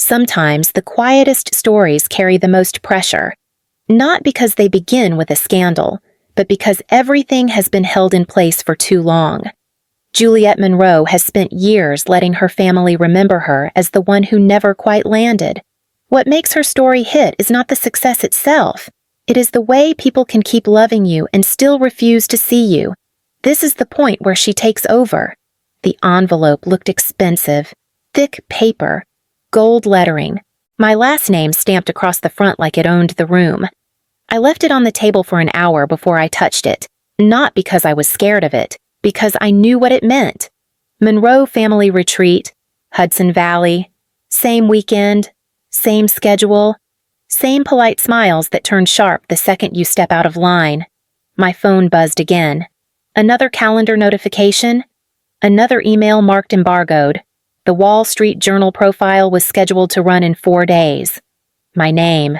Sometimes the quietest stories carry the most pressure, not because they begin with a scandal, but because everything has been held in place for too long. Juliet Monroe has spent years letting her family remember her as the one who never quite landed. What makes her story hit is not the success itself. It is the way people can keep loving you and still refuse to see you. This is the point where she takes over. The envelope looked expensive. Thick paper. Gold lettering. My last name stamped across the front like it owned the room. I left it on the table for an hour before I touched it, not because I was scared of it, because I knew what it meant. Monroe Family Retreat, Hudson Valley, same weekend, same schedule, same polite smiles that turn sharp the second you step out of line. My phone buzzed again. Another calendar notification, another email marked embargoed. The Wall Street Journal profile was scheduled to run in 4 days. My name,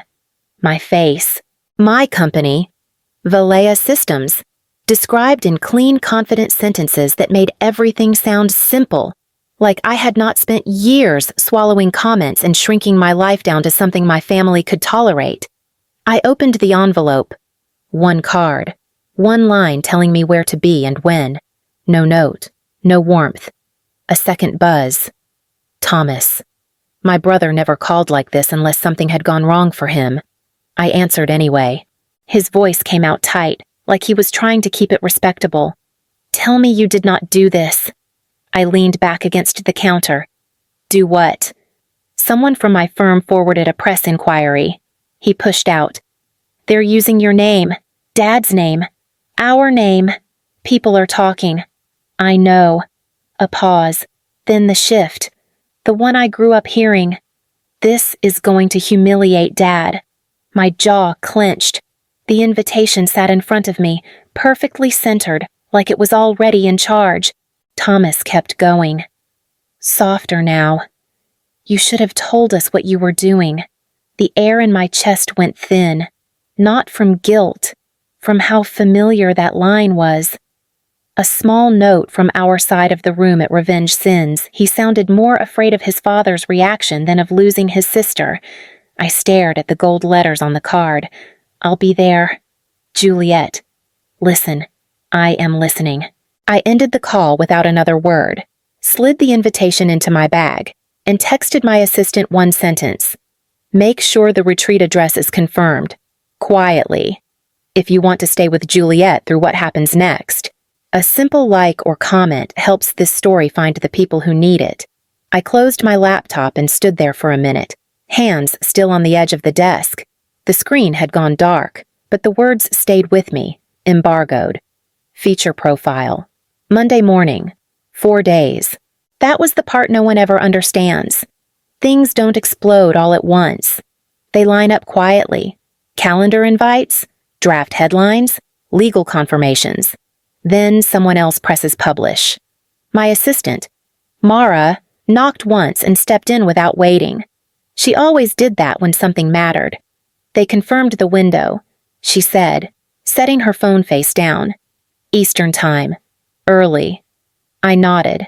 my face, my company, Valea Systems, described in clean, confident sentences that made everything sound simple, like I had not spent years swallowing comments and shrinking my life down to something my family could tolerate. I opened the envelope. One card, one line telling me where to be and when. No note, no warmth. A second buzz. Thomas. My brother never called like this unless something had gone wrong for him. I answered anyway. His voice came out tight, like he was trying to keep it respectable. Tell me you did not do this. I leaned back against the counter. Do what? Someone from my firm forwarded a press inquiry. He pushed out. They're using your name, Dad's name, our name. People are talking. I know. A pause, then the shift. The one I grew up hearing. This is going to humiliate Dad. My jaw clenched. The invitation sat in front of me, perfectly centered, like it was already in charge. Thomas kept going. Softer now. You should have told us what you were doing. The air in my chest went thin. Not from guilt, from how familiar that line was. A small note from our side of the room at Revenge Sins. He sounded more afraid of his father's reaction than of losing his sister. I stared at the gold letters on the card. I'll be there. Juliet. Listen. I am listening. I ended the call without another word, slid the invitation into my bag, and texted my assistant one sentence. Make sure the retreat address is confirmed. Quietly. If you want to stay with Juliet through what happens next. A simple like or comment helps this story find the people who need it. I closed my laptop and stood there for a minute, hands still on the edge of the desk. The screen had gone dark, but the words stayed with me, embargoed. Feature profile. Monday morning. 4 days. That was the part no one ever understands. Things don't explode all at once. They line up quietly. Calendar invites, draft headlines, legal confirmations. Then someone else presses publish. My assistant, Mara, knocked once and stepped in without waiting. She always did that when something mattered. They confirmed the window, she said, setting her phone face down. Eastern time. Early. I nodded.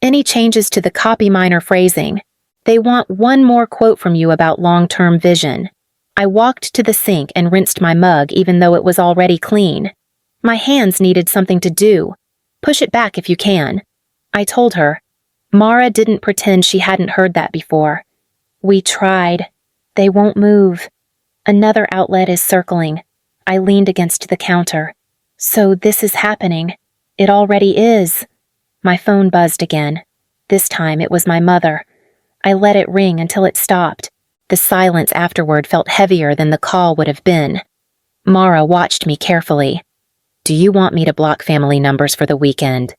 Any changes to the copy minor phrasing? They want one more quote from you about long-term vision. I walked to the sink and rinsed my mug even though it was already clean. My hands needed something to do. Push it back if you can. I told her. Mara didn't pretend she hadn't heard that before. We tried. They won't move. Another outlet is circling. I leaned against the counter. So this is happening. It already is. My phone buzzed again. This time it was my mother. I let it ring until it stopped. The silence afterward felt heavier than the call would have been. Mara watched me carefully. Do you want me to block family numbers for the weekend?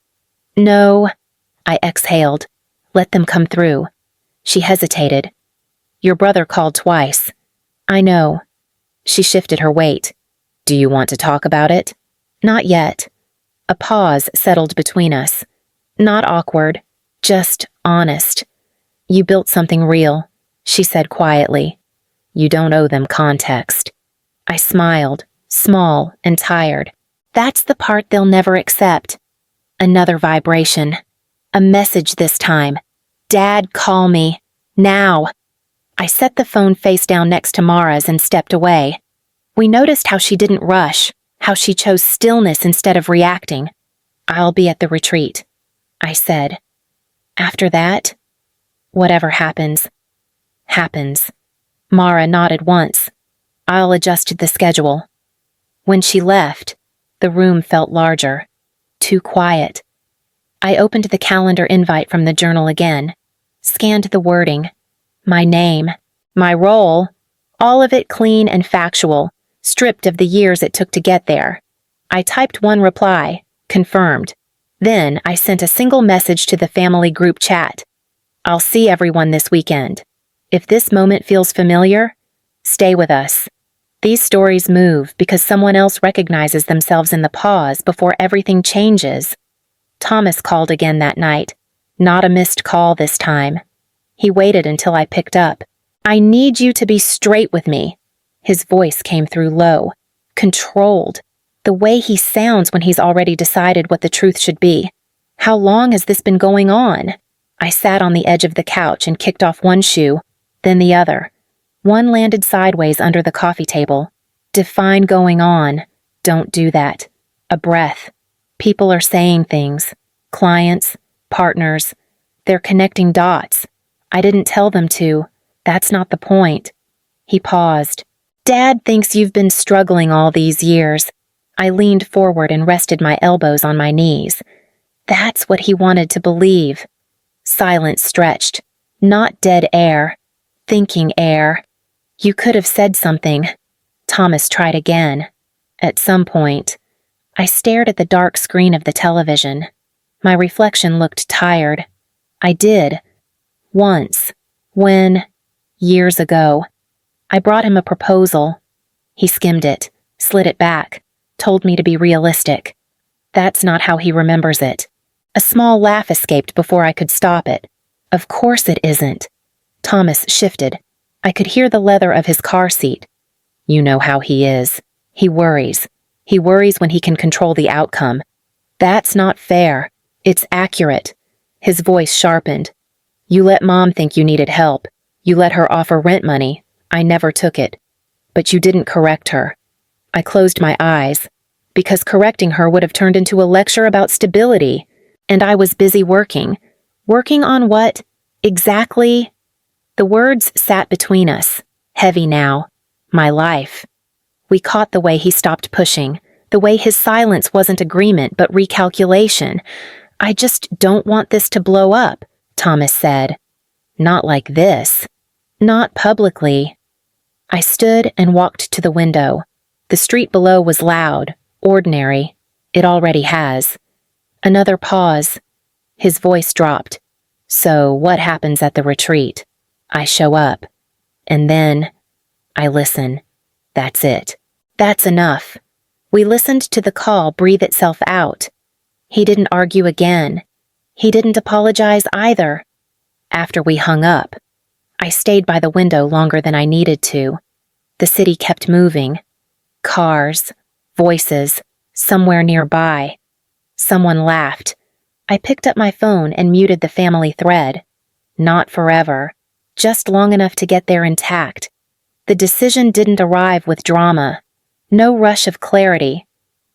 No. I exhaled. Let them come through. She hesitated. Your brother called twice. I know. She shifted her weight. Do you want to talk about it? Not yet. A pause settled between us. Not awkward, just honest. You built something real, she said quietly. You don't owe them context. I smiled, small and tired. That's the part they'll never accept. Another vibration. A message this time. Dad, call me. Now. I set the phone face down next to Mara's and stepped away. We noticed how she didn't rush, how she chose stillness instead of reacting. "I'll be at the retreat," I said. "After that, whatever happens, happens." Mara nodded once. "I'll adjust the schedule." When she left, the room felt larger, too quiet. I opened the calendar invite from the journal again, scanned the wording, my name, my role, all of it clean and factual, stripped of the years it took to get there. I typed one reply, confirmed. Then I sent a single message to the family group chat. "I'll see everyone this weekend. If this moment feels familiar, stay with us." These stories move because someone else recognizes themselves in the pause before everything changes. Thomas called again that night. Not a missed call this time. He waited until I picked up. "I need you to be straight with me." His voice came through low, controlled, the way he sounds when he's already decided what the truth should be. "How long has this been going on?" I sat on the edge of the couch and kicked off one shoe, then the other. One landed sideways under the coffee table. "Define going on. Don't do that." A breath. People are saying things. Clients, partners. They're connecting dots. I didn't tell them to. That's not the point. He paused. "Dad thinks you've been struggling all these years." I leaned forward and rested my elbows on my knees. That's what he wanted to believe. Silence stretched. Not dead air. Thinking air. "You could have said something." Thomas tried again. At some point, I stared at the dark screen of the television. My reflection looked tired. I did. Once. When? Years ago. I brought him a proposal. He skimmed it, slid it back, told me to be realistic. That's not how he remembers it. A small laugh escaped before I could stop it. "Of course it isn't." Thomas shifted. I could hear the leather of his car seat. "You know how he is. He worries. He worries when he can control the outcome. That's not fair. It's accurate." His voice sharpened. "You let Mom think you needed help. You let her offer rent money. I never took it. But you didn't correct her." I closed my eyes, because correcting her would have turned into a lecture about stability, and I was busy working. Working on what? Exactly? The words sat between us, heavy now. My life. We caught the way he stopped pushing, the way his silence wasn't agreement but recalculation. "I just don't want this to blow up," Thomas said. "Not like this. Not publicly." I stood and walked to the window. The street below was loud, ordinary. It already has. Another pause. His voice dropped. "So what happens at the retreat?" I show up. And then I listen. That's it. That's enough. We listened to the call breathe itself out. He didn't argue again. He didn't apologize either. After we hung up, I stayed by the window longer than I needed to. The city kept moving. Cars, voices, somewhere nearby. Someone laughed. I picked up my phone and muted the family thread. Not forever. Just long enough to get there intact. The decision didn't arrive with drama. No rush of clarity.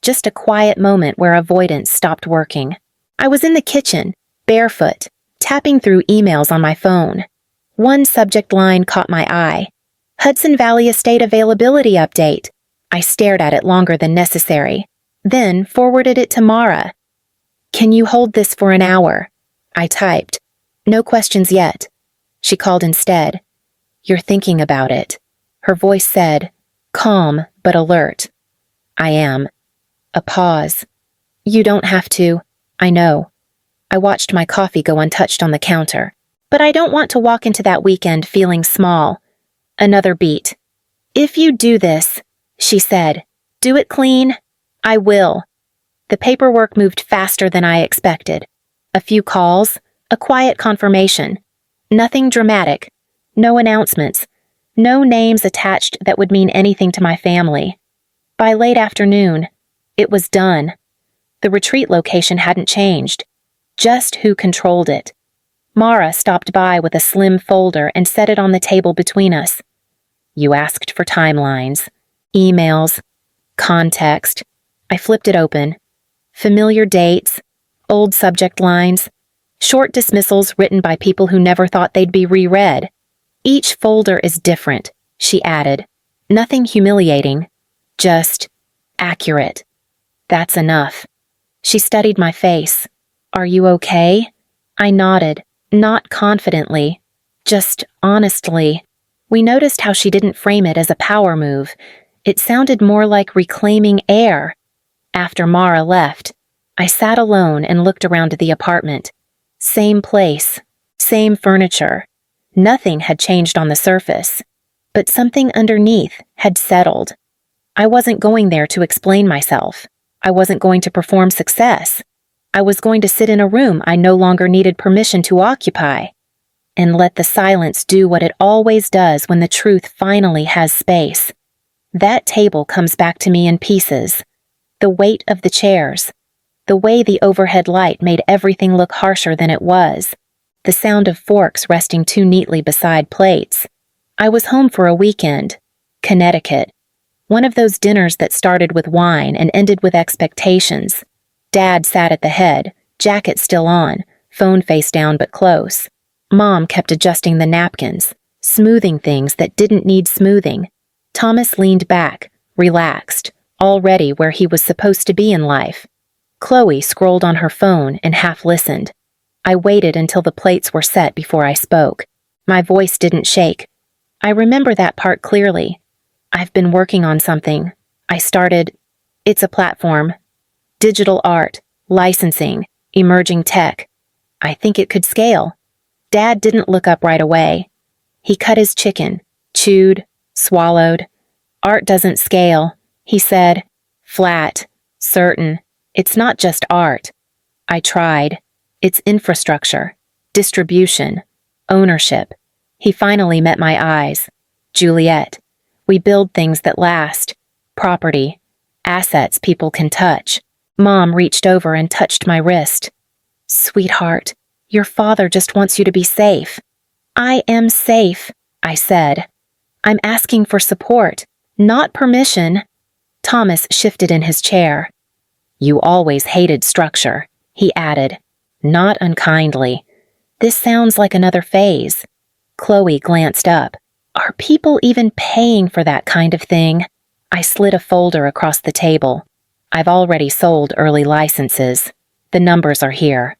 Just a quiet moment where avoidance stopped working. I was in the kitchen, barefoot, tapping through emails on my phone. One subject line caught my eye. "Hudson Valley Estate Availability Update." I stared at it longer than necessary, then forwarded it to Mara. "Can you hold this for an hour?" I typed. "No questions yet." She called instead. "You're thinking about it." Her voice said, calm but alert. "I am." A pause. "You don't have to. I know." I watched my coffee go untouched on the counter. "But I don't want to walk into that weekend feeling small." Another beat. "If you do this," she said, "do it clean." "I will." The paperwork moved faster than I expected. A few calls, a quiet confirmation. Nothing dramatic. No announcements. No names attached that would mean anything to my family. By late afternoon, it was done. The retreat location hadn't changed. Just who controlled it. Mara stopped by with a slim folder and set it on the table between us. You asked for timelines, emails, context. I flipped it open. Familiar dates, old subject lines, short dismissals written by people who never thought they'd be reread. Each folder is different, she added. Nothing humiliating, just accurate. That's enough. She studied my face. Are you okay? I nodded, not confidently, just honestly. We noticed how she didn't frame it as a power move. It sounded more like reclaiming air. After Mara left, I sat alone and looked around the apartment. Same place, same furniture. Nothing had changed on the surface, but something underneath had settled. I wasn't going there to explain myself. I wasn't going to perform success. I was going to sit in a room I no longer needed permission to occupy, and let the silence do what it always does when the truth finally has space. That table comes back to me in pieces. The weight of the chairs, the way the overhead light made everything look harsher than it was, the sound of forks resting too neatly beside plates. I was home for a weekend, Connecticut. One of those dinners that started with wine and ended with expectations. Dad sat at the head, jacket still on, phone face down but close. Mom kept adjusting the napkins, smoothing things that didn't need smoothing. Thomas leaned back, relaxed, already where he was supposed to be in life. Chloe scrolled on her phone and half listened. I waited until the plates were set before I spoke. My voice didn't shake. I remember that part clearly. I've been working on something. I started. It's a platform. Digital art, licensing, emerging tech. I think it could scale. Dad didn't look up right away. He cut his chicken, chewed, swallowed. Art doesn't scale, he said. Flat, certain. It's not just art. I tried. It's infrastructure, distribution, ownership. He finally met my eyes. Juliet. We build things that last. Property. Assets people can touch. Mom reached over and touched my wrist. Sweetheart, your father just wants you to be safe. I am safe, I said. I'm asking for support, not permission. Thomas shifted in his chair. You always hated structure, he added, not unkindly. This sounds like another phase. Chloe glanced up. Are people even paying for that kind of thing? I slid a folder across the table. I've already sold early licenses. The numbers are here.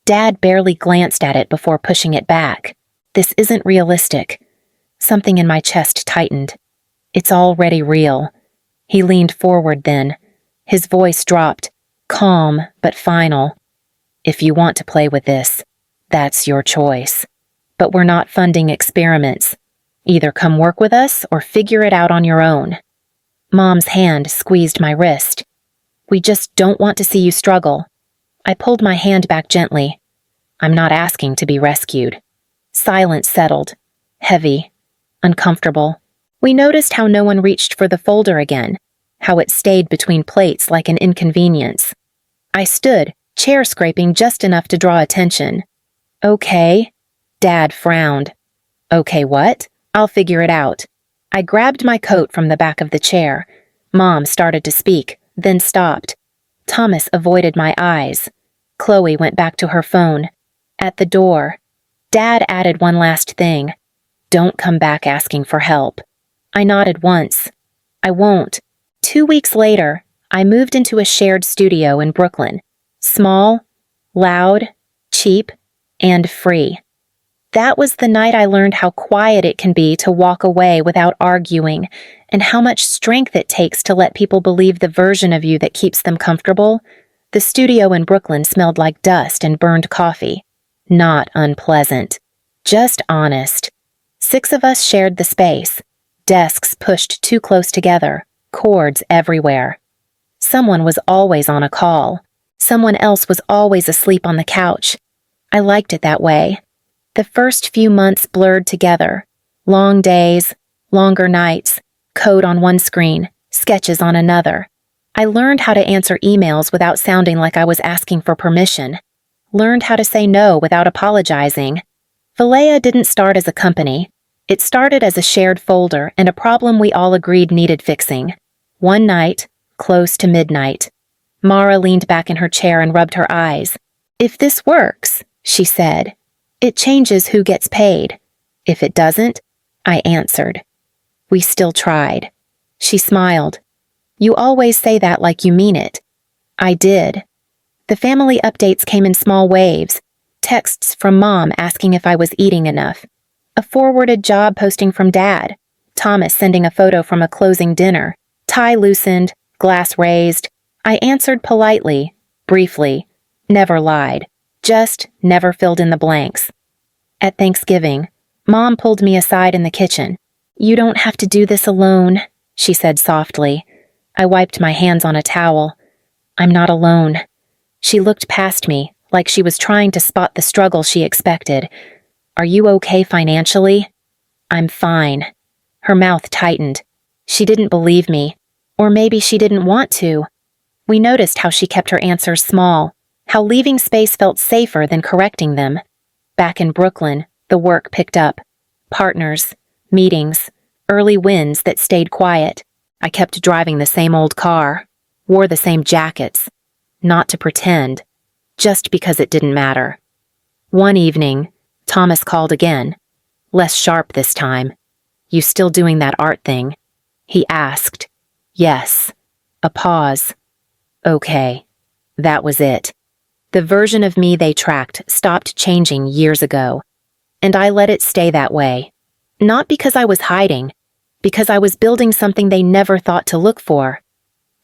Dad barely glanced at it before pushing it back. This isn't realistic. Something in my chest tightened. It's already real. He leaned forward then. His voice dropped, calm but final. If you want to play with this, that's your choice. But we're not funding experiments. Either come work with us or figure it out on your own. Mom's hand squeezed my wrist. We just don't want to see you struggle. I pulled my hand back gently. I'm not asking to be rescued. Silence settled. Heavy. Uncomfortable. We noticed how no one reached for the folder again, how it stayed between plates like an inconvenience. I stood, chair scraping just enough to draw attention. Okay. Dad frowned. Okay, what? I'll figure it out. I grabbed my coat from the back of the chair. Mom started to speak, then stopped. Thomas avoided my eyes. Chloe went back to her phone. At the door, Dad added one last thing. Don't come back asking for help. I nodded once. I won't. 2 weeks later, I moved into a shared studio in Brooklyn. Small, loud, cheap, and free. That was the night I learned how quiet it can be to walk away without arguing, and how much strength it takes to let people believe the version of you that keeps them comfortable. The studio in Brooklyn smelled like dust and burned coffee. Not unpleasant. Just honest. 6 of us shared the space. Desks pushed too close together. Cords everywhere. Someone was always on a call. Someone else was always asleep on the couch. I liked it that way. The first few months blurred together. Long days, longer nights, code on one screen, sketches on another. I learned how to answer emails without sounding like I was asking for permission. learned how to say no without apologizing. Valea didn't start as a company. It started as a shared folder and a problem we all agreed needed fixing. One night, close to midnight, Mara leaned back in her chair and rubbed her eyes. "If this works," she said, "it changes who gets paid. If it doesn't," I answered. "We still tried." She smiled. "You always say that like you mean it." I did. The family updates came in small waves. Texts from Mom asking if I was eating enough. A forwarded job posting from Dad. Thomas sending a photo from a closing dinner. Tie loosened, glass raised. I answered politely, briefly, never lied, just never filled in the blanks. At Thanksgiving, Mom pulled me aside in the kitchen. "You don't have to do this alone," she said softly. I wiped my hands on a towel. "I'm not alone." She looked past me, like she was trying to spot the struggle she expected. "Are you okay financially?" "I'm fine." Her mouth tightened. She didn't believe me. Or maybe she didn't want to. We noticed how she kept her answers small, how leaving space felt safer than correcting them. Back in Brooklyn, the work picked up. Partners, meetings, early wins that stayed quiet. I kept driving the same old car, wore the same jackets. Not to pretend, just because it didn't matter. One evening, Thomas called again. Less sharp this time. "You still doing that art thing?" He asked. "Yes." A pause. "Okay." That was it. The version of me they tracked stopped changing years ago. And I let it stay that way. Not because I was hiding, because I was building something they never thought to look for.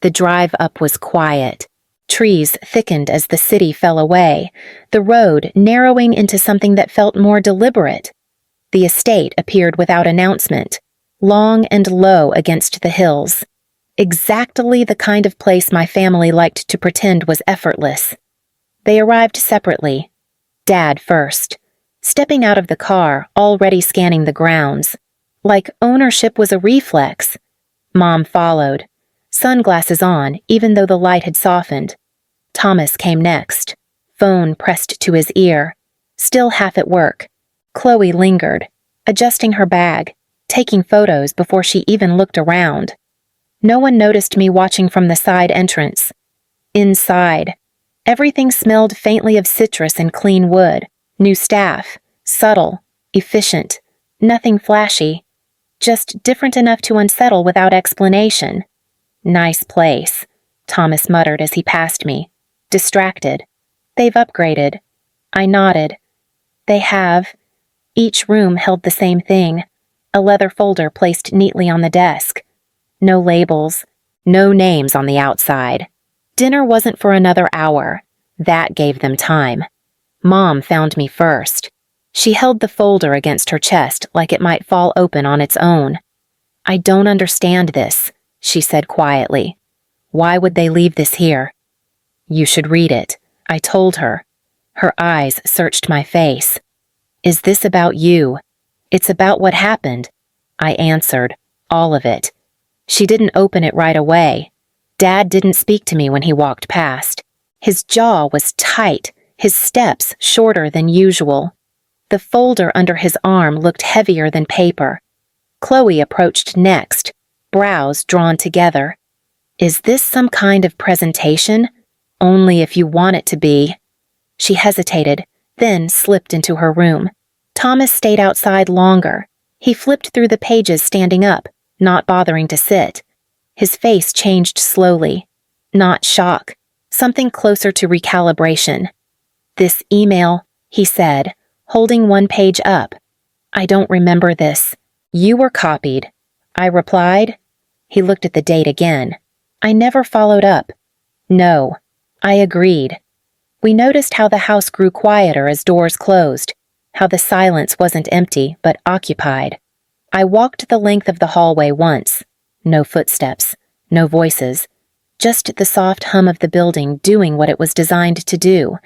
The drive up was quiet. Trees thickened as the city fell away, the road narrowing into something that felt more deliberate. The estate appeared without announcement, long and low against the hills. Exactly the kind of place my family liked to pretend was effortless. They arrived separately. Dad first, stepping out of the car, already scanning the grounds. Like ownership was a reflex. Mom followed, sunglasses on even though the light had softened. Thomas came next, phone pressed to his ear, still half at work. Chloe lingered, adjusting her bag, taking photos before she even looked around. No one noticed me watching from the side entrance. Inside, everything smelled faintly of citrus and clean wood. New staff, subtle, efficient, nothing flashy, just different enough to unsettle without explanation. "Nice place," Thomas muttered as he passed me. Distracted. "They've upgraded." I nodded. "They have." Each room held the same thing, a leather folder placed neatly on the desk. No labels, no names on the outside. Dinner wasn't for another hour. That gave them time. Mom found me first. She held the folder against her chest like it might fall open on its own. "I don't understand this," she said quietly. "Why would they leave this here?" "You should read it," I told her. Her eyes searched my face. "Is this about you?" "It's about what happened," I answered, all of it. She didn't open it right away. Dad didn't speak to me when he walked past. His jaw was tight, his steps shorter than usual. The folder under his arm looked heavier than paper. Chloe approached next, brows drawn together. "Is this some kind of presentation? Only if you want it to be." She hesitated, then slipped into her room. Thomas stayed outside longer. He flipped through the pages standing up, not bothering to sit. His face changed slowly. Not shock, something closer to recalibration. "This email," he said, holding one page up. "I don't remember this." "You were copied," I replied. He looked at the date again. I never followed up. "No." I agreed. We noticed how the house grew quieter as doors closed, how the silence wasn't empty but occupied. I walked the length of the hallway once. No footsteps, no voices, just the soft hum of the building doing what it was designed to do.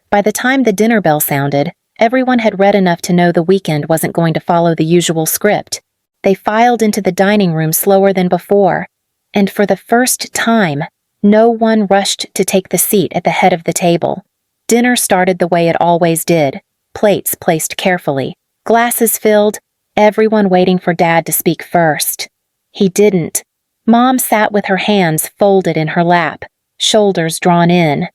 By the time the dinner bell sounded, everyone had read enough to know the weekend wasn't going to follow the usual script. They filed into the dining room slower than before, and for the first time, no one rushed to take the seat at the head of the table. Dinner started the way it always did, plates placed carefully, glasses filled, everyone waiting for Dad to speak first. He didn't. Mom sat with her hands folded in her lap, shoulders drawn in.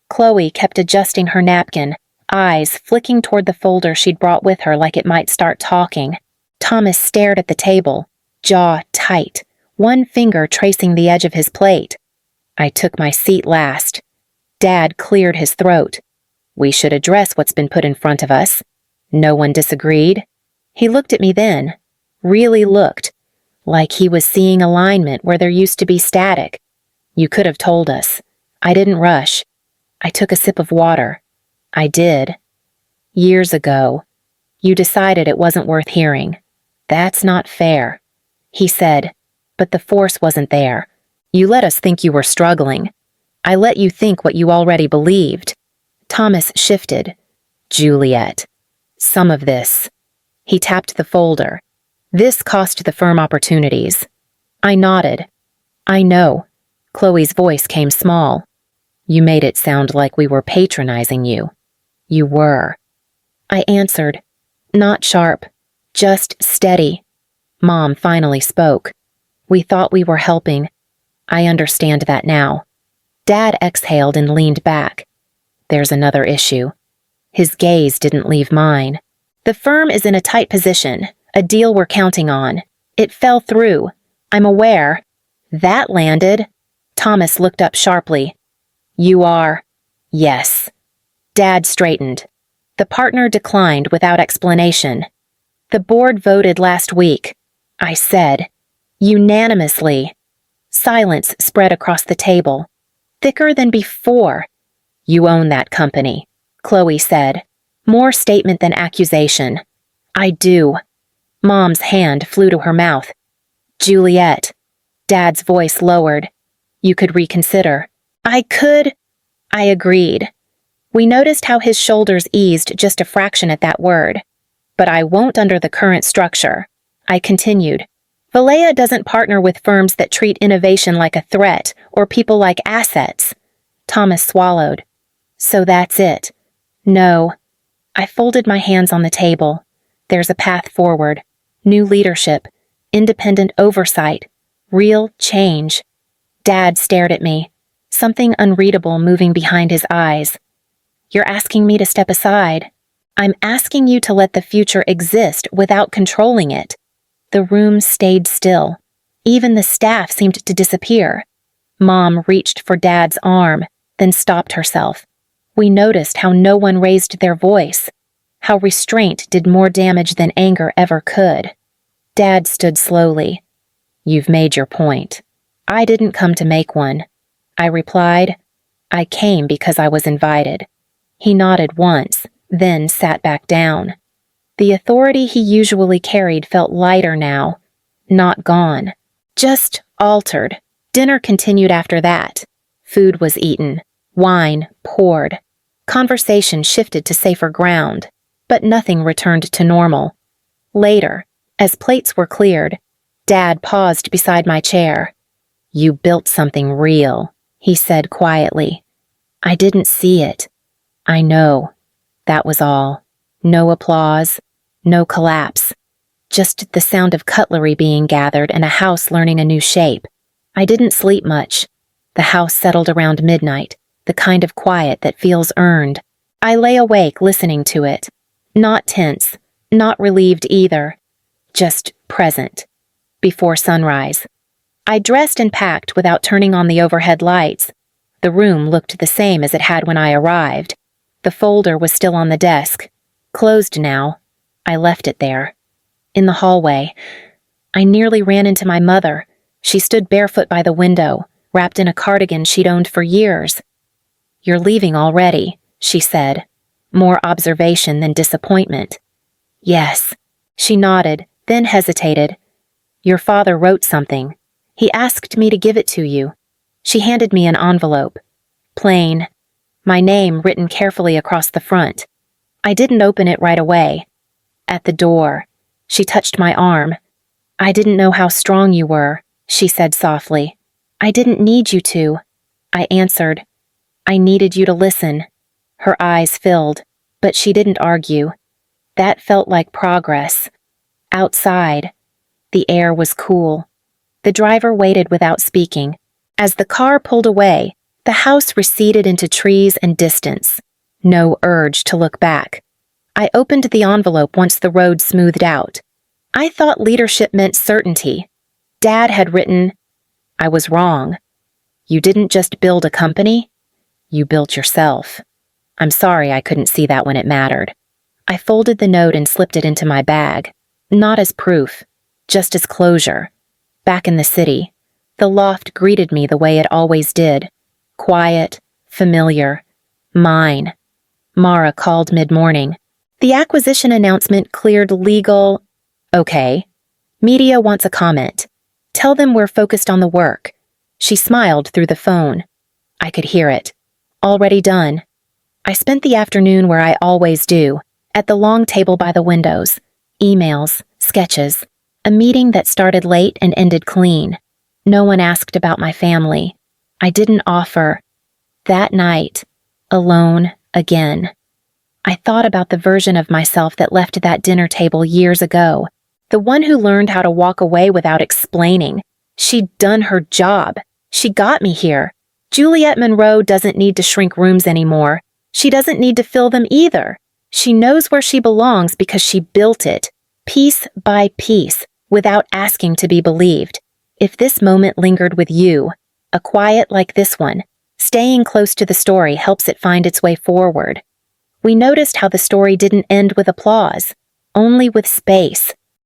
Chloe kept adjusting her napkin, eyes flicking toward the folder she'd brought with her like it might start talking. Thomas stared at the table, jaw tight, one finger tracing the edge of his plate. I took my seat last. Dad cleared his throat. We should address what's been put in front of us. No one disagreed. He looked at me then, really looked, like he was seeing alignment where there used to be static. You could have told us. I didn't rush. I took a sip of water. I did. Years ago. You decided it wasn't worth hearing. That's not fair. He said, but the force wasn't there. You let us think you were struggling. I let you think what you already believed. Thomas shifted. Juliet. Some of this. He tapped the folder. This cost the firm opportunities. I nodded. I know. Chloe's voice came small. You made it sound like we were patronizing you. You were. I answered. Not sharp. Just steady. Mom finally spoke. We thought we were helping. I understand that now. Dad exhaled and leaned back. There's another issue. His gaze didn't leave mine. The firm is in a tight position, a deal we're counting on. It fell through. I'm aware. That landed. Thomas looked up sharply. You are. Yes. Dad straightened. The partner declined without explanation. The board voted last week. I said. Unanimously. Silence spread across the table. Thicker than before. You own that company, Chloe said. More statement than accusation. I do. Mom's hand flew to her mouth. Juliet. Dad's voice lowered. You could reconsider. I could. I agreed. We noticed how his shoulders eased just a fraction at that word. But I won't under the current structure. I continued. Valea doesn't partner with firms that treat innovation like a threat or people like assets. Thomas swallowed. So that's it. No. I folded my hands on the table. There's a path forward. New leadership. Independent oversight. Real change. Dad stared at me. Something unreadable moving behind his eyes. You're asking me to step aside. I'm asking you to let the future exist without controlling it. The room stayed still. Even the staff seemed to disappear. Mom reached for Dad's arm, then stopped herself. We noticed how no one raised their voice, how restraint did more damage than anger ever could. Dad stood slowly. You've made your point. I didn't come to make one. I replied. I came because I was invited. He nodded once, then sat back down. The authority he usually carried felt lighter now, not gone, just altered. Dinner continued after that. Food was eaten, wine poured. Conversation shifted to safer ground, but nothing returned to normal. Later, as plates were cleared, Dad paused beside my chair. You built something real, he said quietly. I didn't see it. I know. That was all. No applause. No collapse. Just the sound of cutlery being gathered and a house learning a new shape. I didn't sleep much. The house settled around midnight, the kind of quiet that feels earned. I lay awake listening to it. Not tense, not relieved either. Just present. Before sunrise. I dressed and packed without turning on the overhead lights. The room looked the same as it had when I arrived. The folder was still on the desk. Closed now. I left it there. In the hallway, I nearly ran into my mother. She stood barefoot by the window, wrapped in a cardigan she'd owned for years. You're leaving already, she said, more observation than disappointment. Yes. She nodded, then hesitated. Your father wrote something. He asked me to give it to you. She handed me an envelope. Plain. My name written carefully across the front. I didn't open it right away. At the door, she touched my arm. I didn't know how strong you were, she said softly. I didn't need you to. I answered. I needed you to listen. Her eyes filled, but she didn't argue. That felt like progress. Outside, the air was cool. The driver waited without speaking. As the car pulled away, the house receded into trees and distance. No urge to look back. I opened the envelope once the road smoothed out. I thought leadership meant certainty. Dad had written, "I was wrong. You didn't just build a company, you built yourself. I'm sorry I couldn't see that when it mattered." I folded the note and slipped it into my bag. Not as proof, just as closure. Back in the city, the loft greeted me the way it always did. Quiet, familiar, mine. Mara called mid-morning. The acquisition announcement cleared legal. Okay. Media wants a comment. Tell them we're focused on the work. She smiled through the phone. I could hear it. Already done. I spent the afternoon where I always do, at the long table by the windows. Emails, sketches, a meeting that started late and ended clean. No one asked about my family. I didn't offer. That night, alone again. I thought about the version of myself that left that dinner table years ago, the one who learned how to walk away without explaining. She'd done her job. She got me here. Juliet Monroe doesn't need to shrink rooms anymore. She doesn't need to fill them either. She knows where she belongs because she built it, piece by piece, without asking to be believed. If this moment lingered with you, a quiet like this one, staying close to the story helps it find its way forward. We noticed how the story didn't end with applause, only with space.